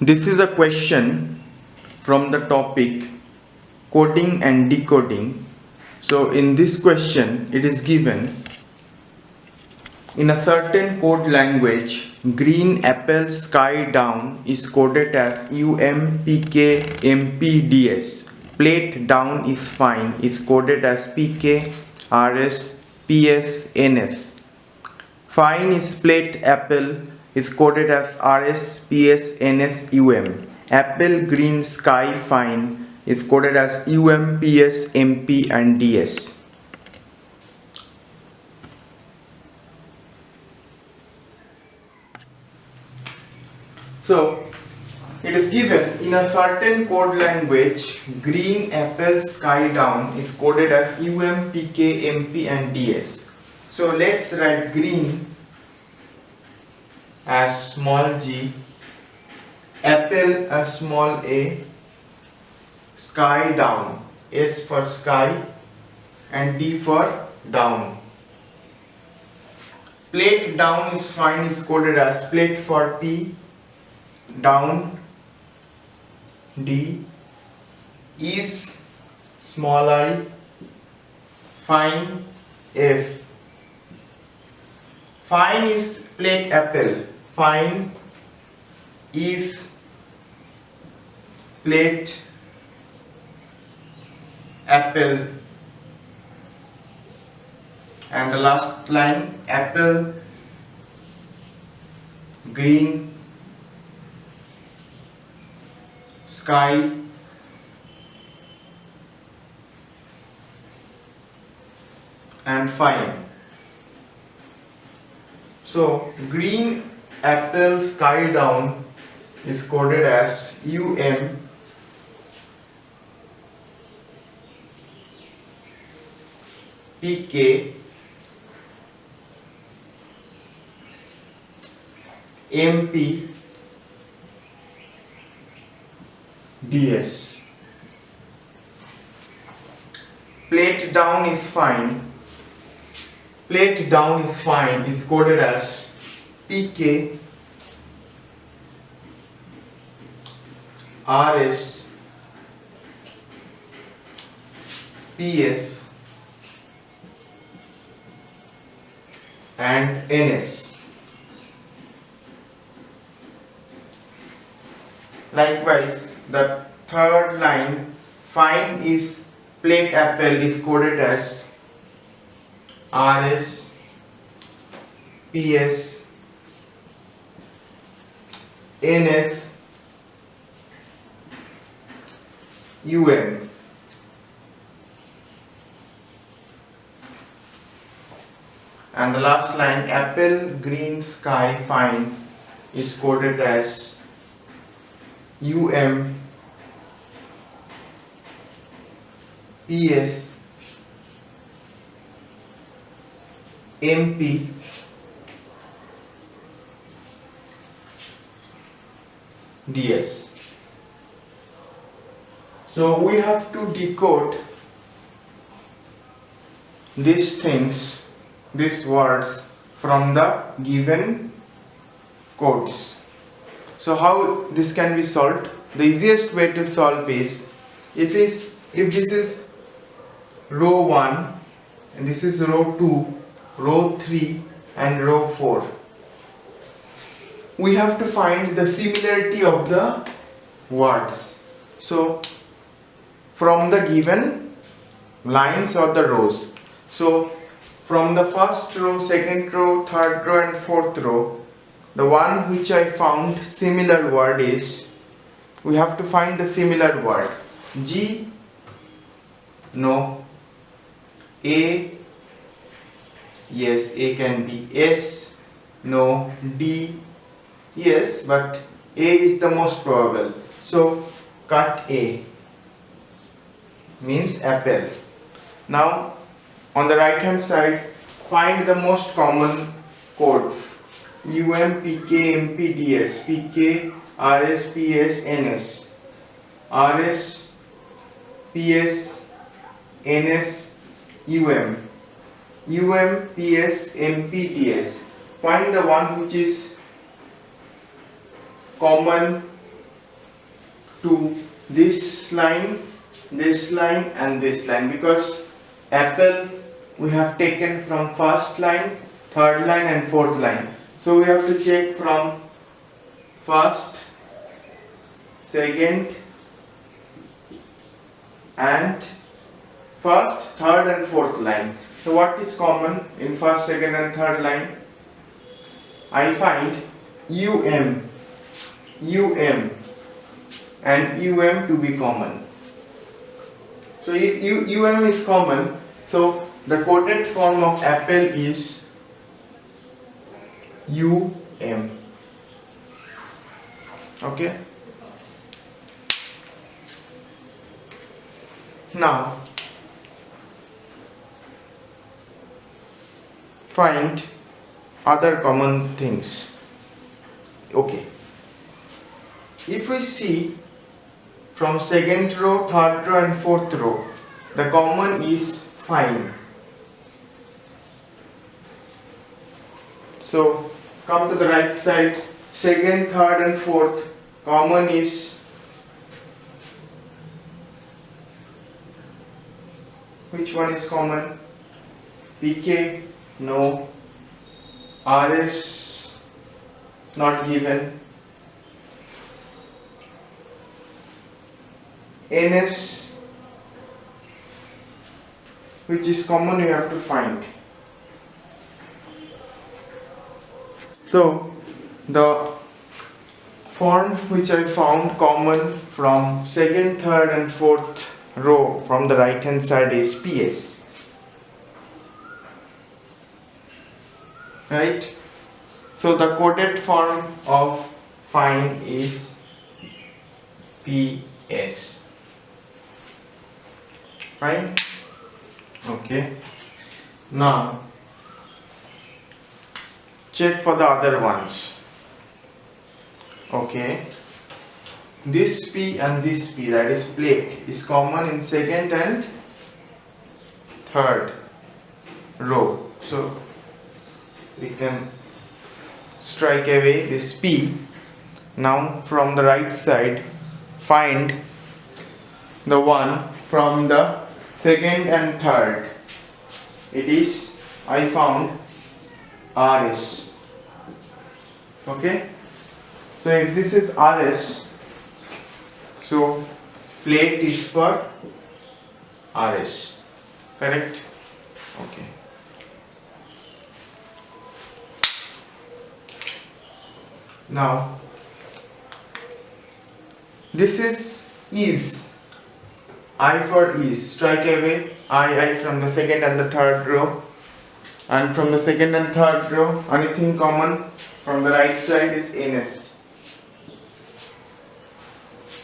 This is a question from the topic Coding and Decoding. So in this question it is given, in a certain code language, green apple sky down is coded as UMPKMPDS. Plate down is fine is coded as PKRSPSNS. Fine is plate apple is coded as RSPSNSUM. Apple green sky fine is coded as UMPSMP and DS. So it is given, in a certain code language, green apple sky down is coded as UMPKMP and DS. So let's write green as small g, apple as small a, sky down, S for sky and D for down. Plate down is fine is coded as plate for P, down D, is small I, fine F. Fine is plate apple, fine is plate apple, and the last line apple green sky and fine. So green apple sky down is coded as UM PK MP DS. Plate down is fine. Plate down is fine is coded as PK RS PS and NS. Likewise, the third line, fine is plate apple is coded as RS PS NS UM. And the last line, apple green sky fine is coded as UM PS MP DS. So we have to decode these things, these words from the given codes. So how this can be solved? The easiest way to solve is, if this is row 1 and this is row 2, row 3 and row 4, we have to find the similarity of the words. So from the given lines or the rows. So from the first row, second row, third row and fourth row, the one which I found similar word is, we have to find the similar word. G, no. A, yes, A can be. S, no. D, yes, but A is the most probable. So cut A, means apple. Now on the right hand side, find the most common codes. UMPKMPDS, PK RSPSNS, RSPSNS UMPSMPDS. Find the one which is common to this line and this line, because apple we have taken from first line, third line and fourth line. So we have to check from first, second and first, third and fourth line. So what is common in first, second and third line? I find UM and UM to be common. So if UM is common, so the coded form of apple is UM. Okay. Now find other common things. Okay. If we see from second row, third row and fourth row, the common is fine. So come to the right side, second, third and fourth, common is which one is common? PK, no. RS, not given. NS, which is common, you have to find. So the form which I found common from second, third and fourth row from the right hand side is PS. Right? So the coded form of find is PS. Fine? Okay. Now check for the other ones. Okay. This P and this P, that is plate, is common in second and third row. So we can strike away this P. Now from the right side, find the one from the second and third. It is, I found RS. Okay. So if this is RS, so plate is for RS. Correct? Okay. Now this is I for is. Strike away I from the second and the third row, and from the second and third row anything common from the right side is NS.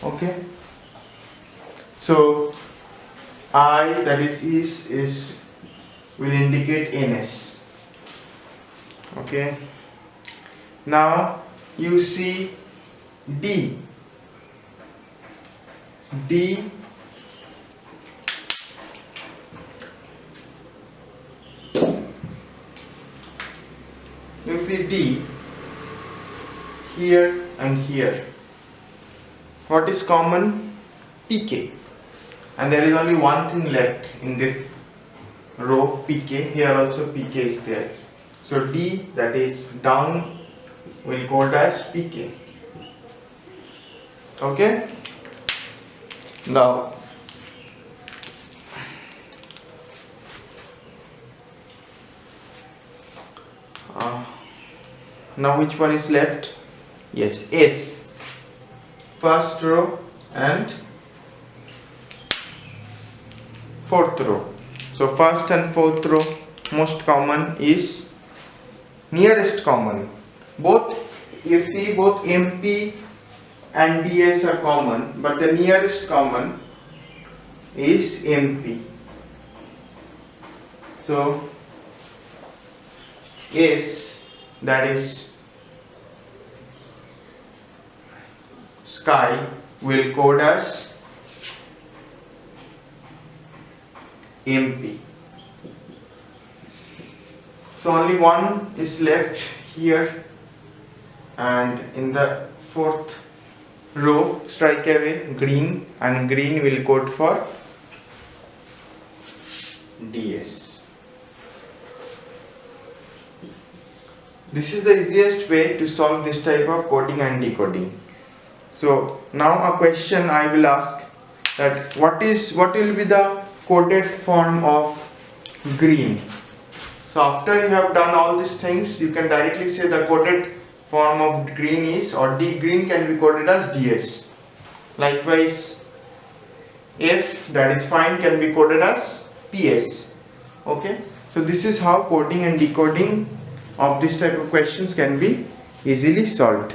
Okay. So I, that is will indicate NS. Okay. Now you see D. You see D here and here. What is common? PK. And there is only one thing left in this row, PK. Here also PK is there. So D, that is down, will code as PK. Okay. Now which one is left? Yes, S. First row and fourth row. So first and fourth row most common is nearest common. Both, you see, both MP and DS are common, but the nearest common is MP. So S, that is sky, will code as MP. So only one is left here, and in the fourth row strike away green, and green will code for DS. This is the easiest way to solve this type of coding and decoding. So now a question I will ask, that what will be the coded form of green. So after you have done all these things, you can directly say the coded form of green is, or green can be coded as DS. Likewise, F, that is fine, can be coded as PS. Okay, so this is how coding and decoding of this type of questions can be easily solved.